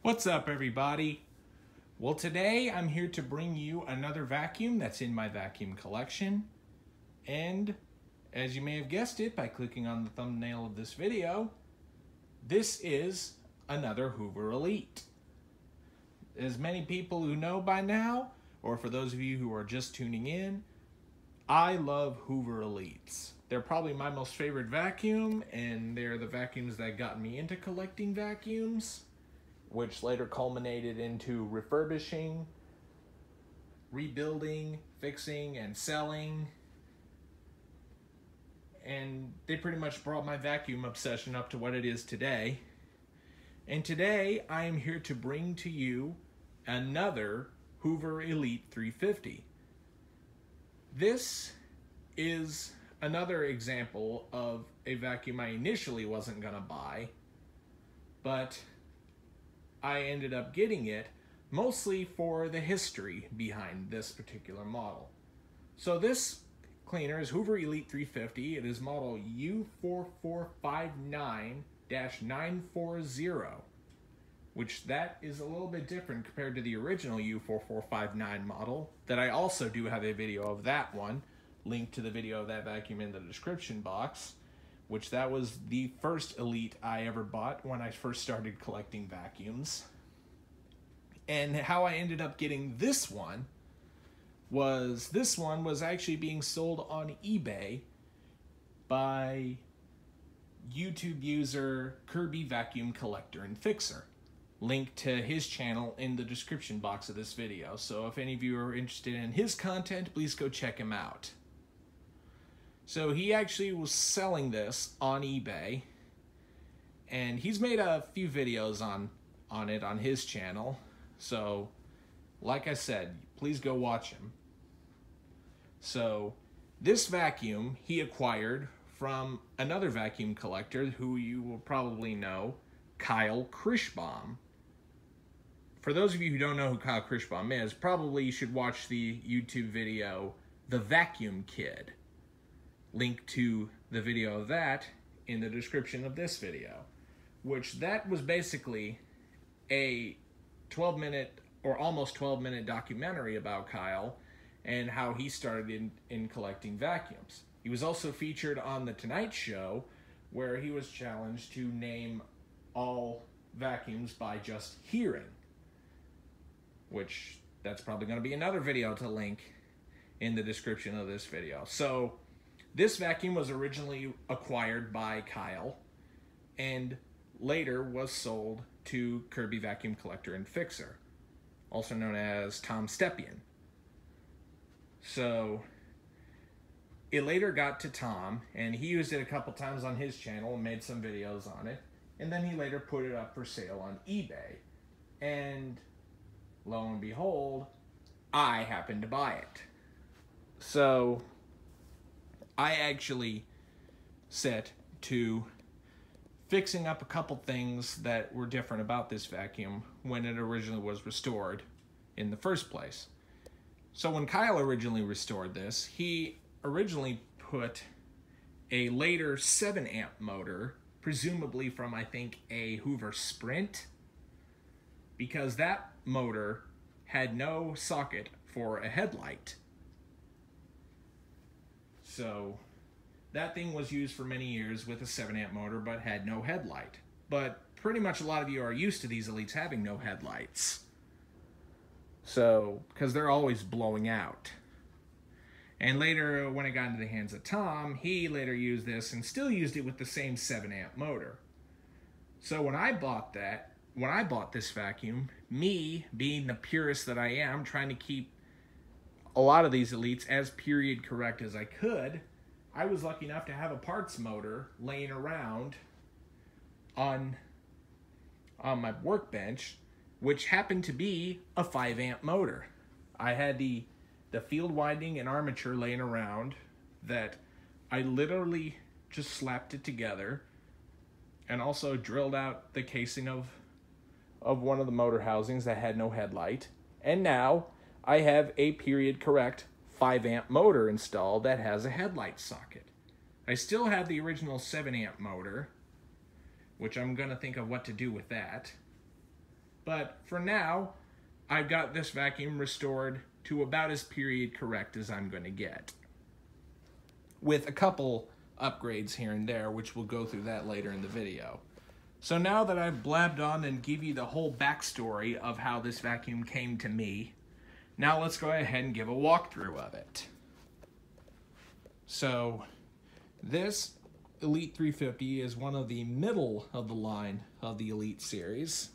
What's up, everybody? Well, today I'm here to bring you another vacuum that's in my vacuum collection. And as you may have guessed it by clicking on the thumbnail of this video, this is another Hoover Elite. As many people who know by now, or for those of you who are just tuning in, I love Hoover Elites. They're probably my most favorite vacuum, and they're the vacuums that got me into collecting vacuums, which later culminated into refurbishing, rebuilding, fixing, and selling. And they pretty much brought my vacuum obsession up to what it is today. And today I am here to bring to you another Hoover Elite 350. This is another example of a vacuum I initially wasn't gonna buy, but I ended up getting it mostly for the history behind this particular model. So this cleaner is Hoover Elite 350. It is model U4459-940, which that is a little bit different compared to the original U4459 model that I also do have a video of that one. Link to the video of that vacuum in the description box, which that was the first Elite I ever bought when I first started collecting vacuums. And how I ended up getting this one was actually being sold on eBay by YouTube user Kirby Vacuum Collector and Fixer. Link to his channel in the description box of this video. So if any of you are interested in his content, please go check him out. So he actually was selling this on eBay, and he's made a few videos on it on his channel. So, like I said, please go watch him. So, this vacuum he acquired from another vacuum collector who you will probably know, Kyle Krishbaum. For those of you who don't know who Kyle Krishbaum is, probably you should watch the YouTube video, The Vacuum Kid. Link to the video of that in the description of this video, which that was basically a 12-minute or almost 12-minute documentary about Kyle and how he started in collecting vacuums. He was also featured on The Tonight Show, where he was challenged to name all vacuums by just hearing, which that's probably going to be another video to link in the description of this video. So this vacuum was originally acquired by Kyle and later was sold to Kirby Vacuum Collector and Fixer, also known as Tom Stepien. So it later got to Tom, and he used it a couple times on his channel and made some videos on it, and then he later put it up for sale on eBay. And lo and behold, I happened to buy it. So I actually set to fixing up a couple things that were different about this vacuum when it originally was restored in the first place. So when Kyle originally restored this, he originally put a later 7-amp motor, presumably from, I think, a Hoover Sprint, because that motor had no socket for a headlight. So that thing was used for many years with a 7-amp motor but had no headlight. But pretty much a lot of you are used to these Elites having no headlights. So, because they're always blowing out. And later, when it got into the hands of Tom, he later used this and still used it with the same 7-amp motor. So when I bought this vacuum, me being the purist that I am, trying to keep a lot of these Elites as period correct as I could, I was lucky enough to have a parts motor laying around on my workbench, which happened to be a 5-amp motor. I had the field winding and armature laying around that I literally just slapped it together and also drilled out the casing of one of the motor housings that had no headlight. And now I have a period correct 5-amp motor installed that has a headlight socket. I still have the original 7-amp motor, which I'm going to think of what to do with that. But for now, I've got this vacuum restored to about as period correct as I'm going to get, with a couple upgrades here and there, which we'll go through that later in the video. So now that I've blabbed on and give you the whole backstory of how this vacuum came to me, now let's go ahead and give a walkthrough of it. So this Elite 350 is one of the middle of the line of the Elite series.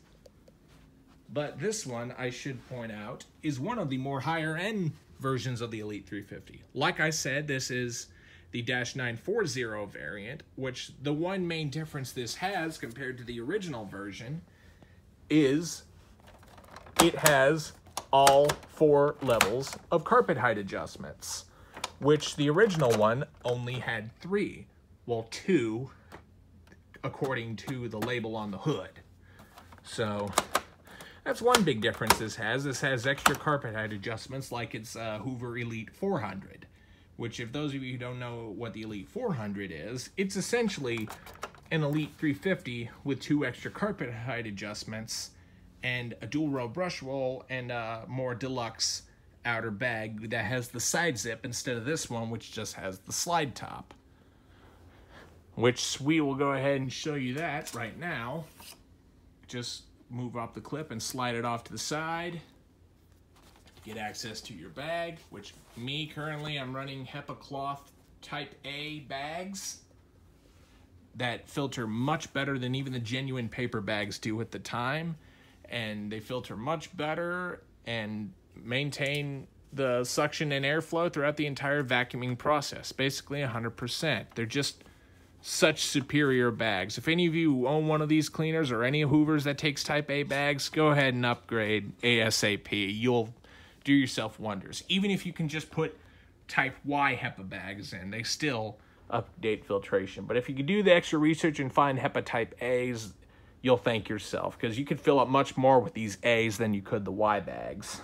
But this one, I should point out, is one of the more higher end versions of the Elite 350. Like I said, this is the -940 variant, which the one main difference this has compared to the original version is it has all 4 levels of carpet height adjustments, which the original one only had 3. Well, 2 according to the label on the hood. So that's one big difference this has. This has extra carpet height adjustments like its Hoover Elite 400, which, if those of you who don't know what the Elite 400 is, it's essentially an Elite 350 with 2 extra carpet height adjustments and a dual row brush roll and a more deluxe outer bag that has the side zip instead of this one, which just has the slide top. Which we will go ahead and show you that right now. Just move up the clip and slide it off to the side. Get access to your bag, which me currently I'm running HEPA cloth type A bags that filter much better than even the genuine paper bags do at the time, and they filter much better and maintain the suction and airflow throughout the entire vacuuming process, basically 100%. They're just such superior bags. If any of you own one of these cleaners or any Hoovers that takes type A bags, go ahead and upgrade ASAP. You'll do yourself wonders. Even if you can just put type Y HEPA bags in, they still update filtration. But if you can do the extra research and find HEPA type A's, you'll thank yourself, because you could fill up much more with these A's than you could the Y bags.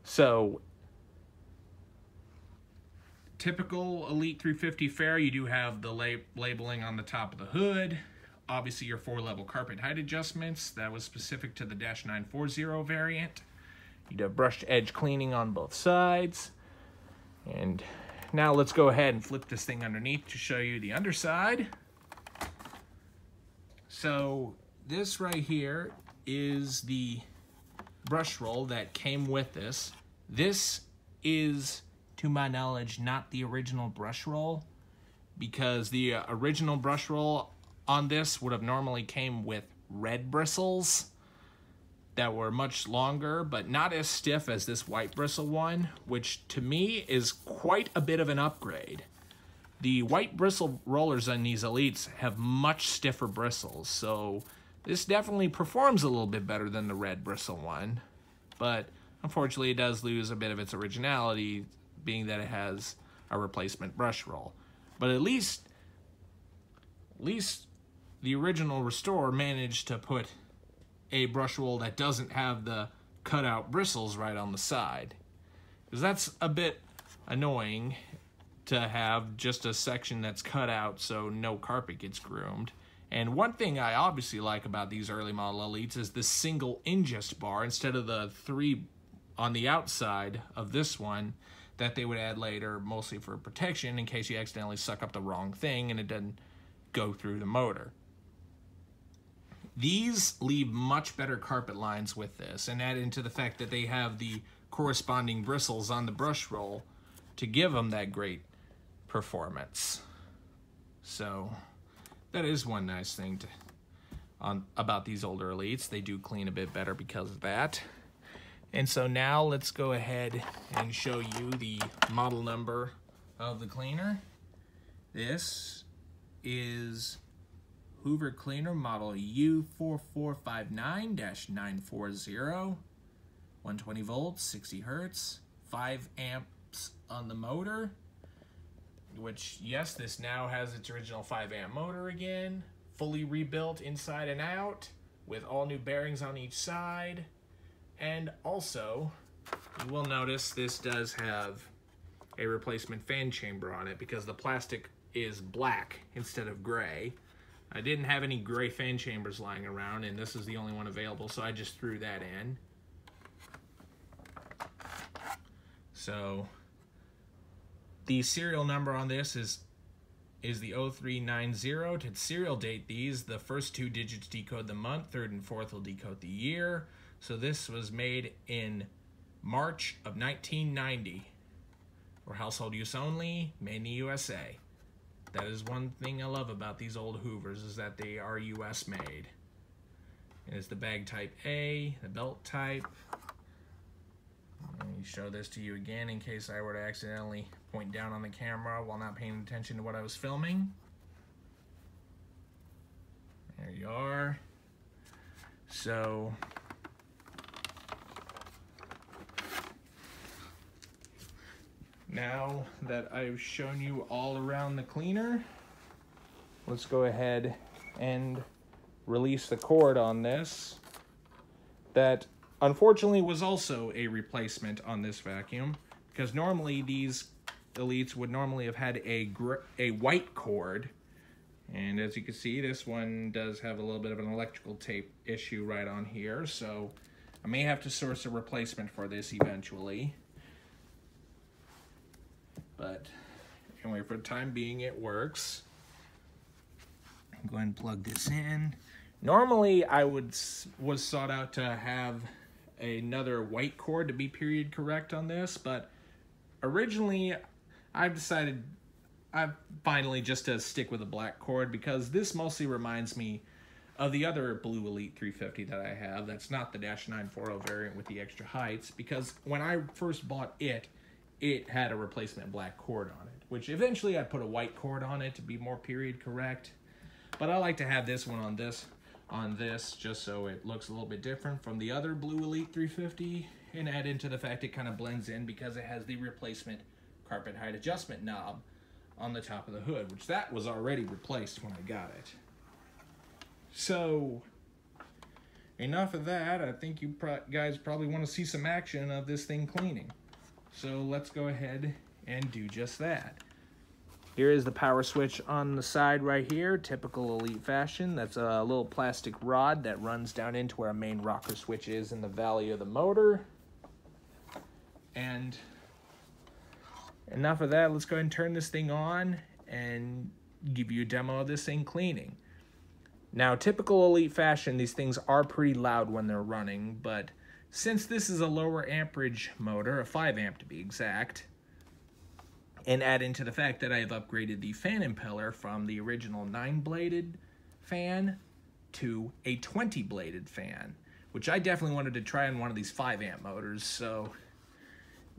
So typical Elite 350 fare, you do have the labeling on the top of the hood. Obviously your 4-level carpet height adjustments. That was specific to the -940 variant. You'd have brushed edge cleaning on both sides. And now let's go ahead and flip this thing underneath to show you the underside. So this right here is the brush roll that came with this. This is, to my knowledge, not the original brush roll, because the original brush roll on this would have normally came with red bristles that were much longer, but not as stiff as this white bristle one, which to me is quite a bit of an upgrade. The white bristle rollers on these Elites have much stiffer bristles, so this definitely performs a little bit better than the red bristle one, but unfortunately it does lose a bit of its originality, being that it has a replacement brush roll. But at least the original Restore managed to put a brush roll that doesn't have the cutout bristles right on the side, because that's a bit annoying to have just a section that's cut out so no carpet gets groomed. And one thing I obviously like about these early model Elites is the single ingest bar instead of the 3 on the outside of this one that they would add later, mostly for protection in case you accidentally suck up the wrong thing and it doesn't go through the motor. These leave much better carpet lines with this, and add into the fact that they have the corresponding bristles on the brush roll to give them that great performance. So that is one nice thing about these older Elites. They do clean a bit better because of that. And so now let's go ahead and show you the model number of the cleaner. This is Hoover cleaner model U4459-940, 120 volts, 60 hertz, 5 amps on the motor, which, yes, this now has its original 5 amp motor again, fully rebuilt inside and out, with all new bearings on each side. And also, you will notice this does have a replacement fan chamber on it because the plastic is black instead of gray. I didn't have any gray fan chambers lying around, and this is the only one available, so I just threw that in. So the serial number on this is the 0390. To serial date these, the first 2 digits decode the month, third and fourth will decode the year. So this was made in March of 1990. For household use only, made in the USA. That is one thing I love about these old Hoovers, is that they are US made. And it's the bag type A, the belt type. Let me show this to you again in case I were to accidentally point down on the camera while not paying attention to what I was filming. There you are. So now that I've shown you all around the cleaner, let's go ahead and release the cord on this. That unfortunately was also a replacement on this vacuum, because normally these Elites would normally have had a white cord, and as you can see, this one does have a little bit of an electrical tape issue right on here, so I may have to source a replacement for this eventually. But anyway, for the time being, it works. Go ahead and plug this in. Normally, I was sought out to have another white cord to be period correct on this, but originally I've decided finally just to stick with a black cord, because this mostly reminds me of the other blue Elite 350 that I have. That's not the -940 variant with the extra heights, because when I first bought it had a replacement black cord on it, which eventually I put a white cord on it to be more period correct. But I like to have this one on this just so it looks a little bit different from the other blue Elite 350, and add into the fact it kind of blends in because it has the replacement carpet height adjustment knob on the top of the hood, which that was already replaced when I got it. So enough of that. I think you guys probably want to see some action of this thing cleaning. So let's go ahead and do just that. Here is the power switch on the side right here, typical Elite fashion. That's a little plastic rod that runs down into where a main rocker switch is in the valley of the motor. And enough of that, let's go ahead and turn this thing on and give you a demo of this thing cleaning. Now, typical Elite fashion, these things are pretty loud when they're running, but since this is a lower amperage motor, a 5 amp to be exact, and add into the fact that I have upgraded the fan impeller from the original 9-bladed fan to a 20-bladed fan, which I definitely wanted to try on one of these 5 amp motors, so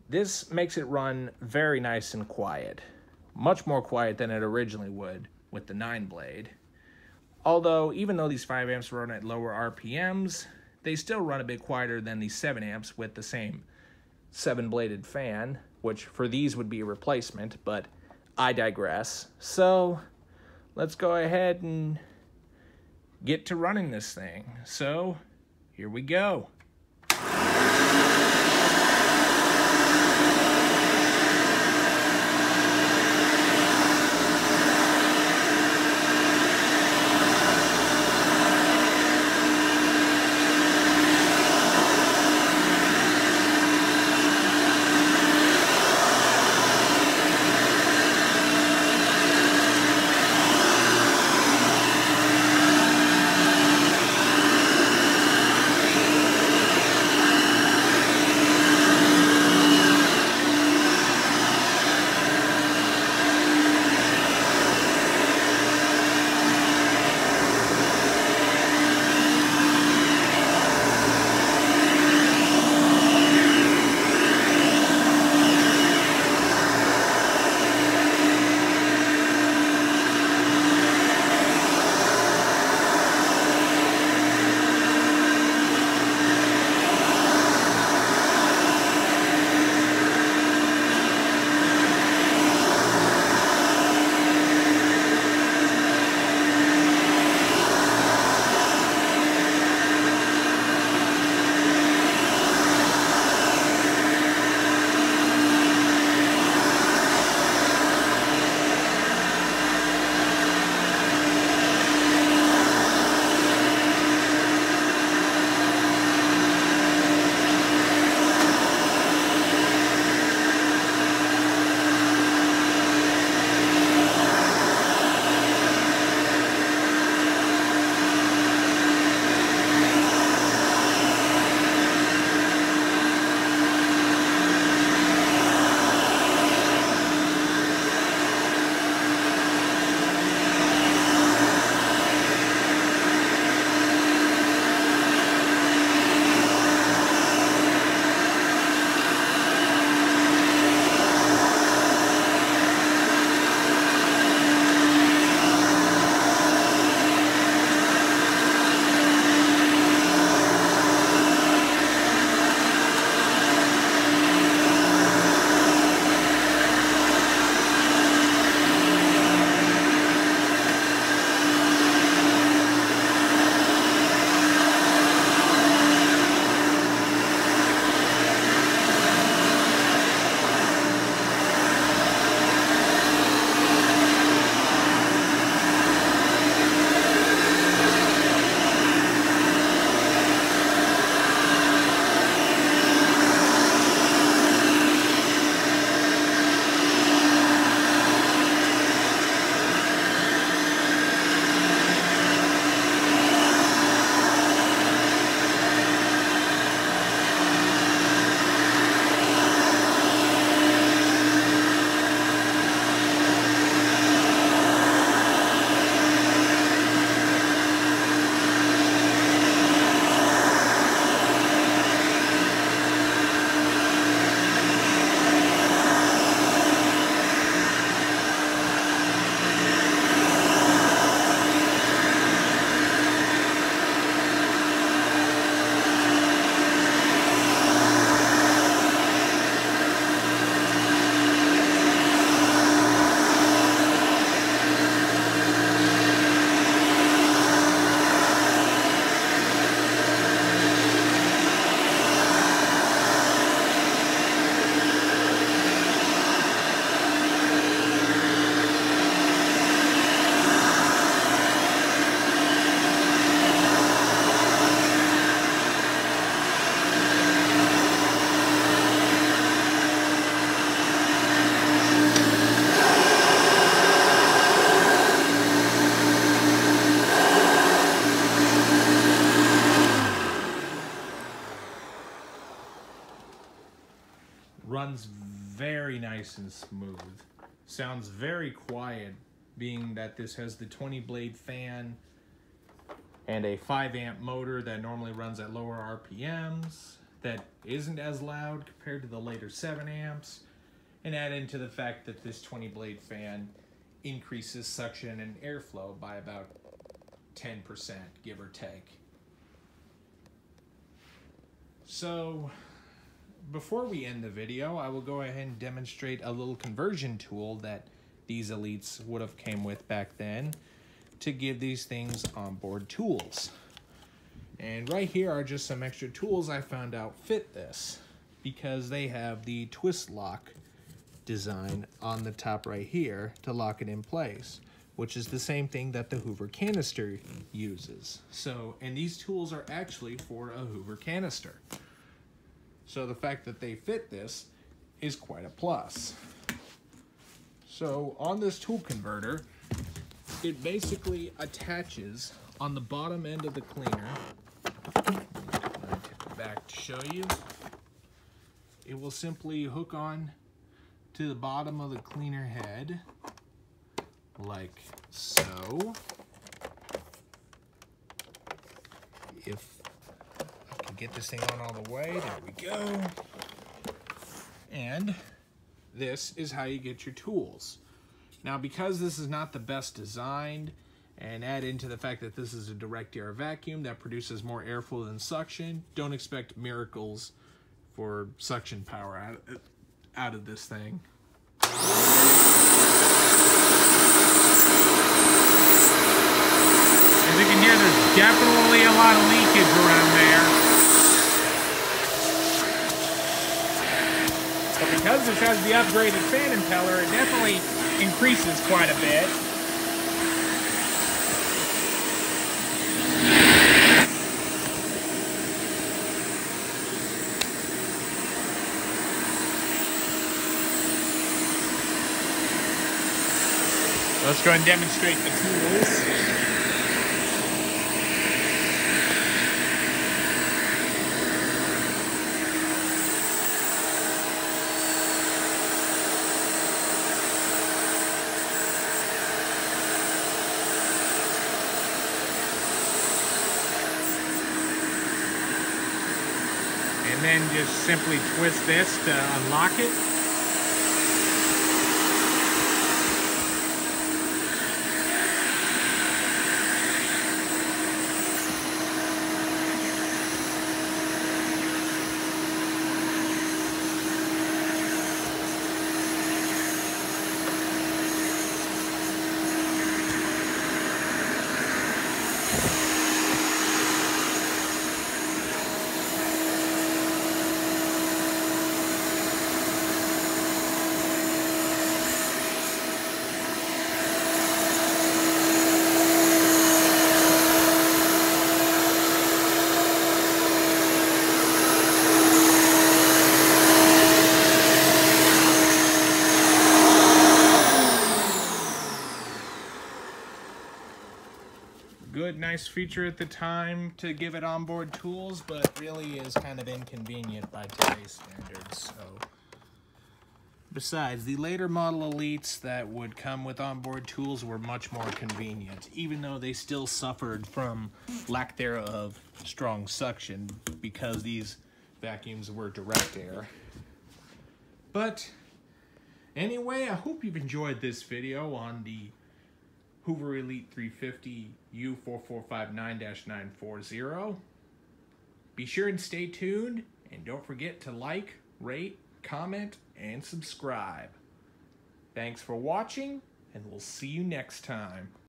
this makes it run very nice and quiet. Much more quiet than it originally would with the 9-blade. Although, even though these 5 amps run at lower RPMs, they still run a bit quieter than the 7 amps with the same 7-bladed fan, which for these would be a replacement, but I digress. So let's go ahead and get to running this thing. So here we go. runs very nice and smooth. Sounds very quiet, being that this has the 20 blade fan and a 5 amp motor that normally runs at lower RPMs, that isn't as loud compared to the later 7 amps, and add into the fact that this 20 blade fan increases suction and airflow by about 10%, give or take. So before we end the video, I will go ahead and demonstrate a little conversion tool that these Elites would have came with back then to give these things onboard tools. And right here are just some extra tools I found out fit this, because they have the twist lock design on the top right here to lock it in place, which is the same thing that the Hoover canister uses. So, and these tools are actually for a Hoover canister. So the fact that they fit this is quite a plus. So on this tool converter, it basically attaches on the bottom end of the cleaner. I'm going to tip it back to show you. It will simply hook on to the bottom of the cleaner head, like so. If I can get this thing on all the way, there we go. And this is how you get your tools. Now, because this is not the best designed, and add into the fact that this is a direct air vacuum that produces more airflow than suction, don't expect miracles for suction power out of this thing. As you can hear, there's definitely a lot of leakage around there. But because this has the upgraded fan impeller, it definitely increases quite a bit. Let's go ahead and demonstrate the tools. And then just simply twist this to unlock it. Good, nice feature at the time to give it onboard tools, but really is kind of inconvenient by today's standards. So, besides, the later model Elites that would come with onboard tools were much more convenient, even though they still suffered from lack thereof strong suction because these vacuums were direct air. But anyway, I hope you've enjoyed this video on the Hoover Elite 350 U4459-940. Be sure and stay tuned, and don't forget to like, rate, comment, and subscribe. Thanks for watching, and we'll see you next time.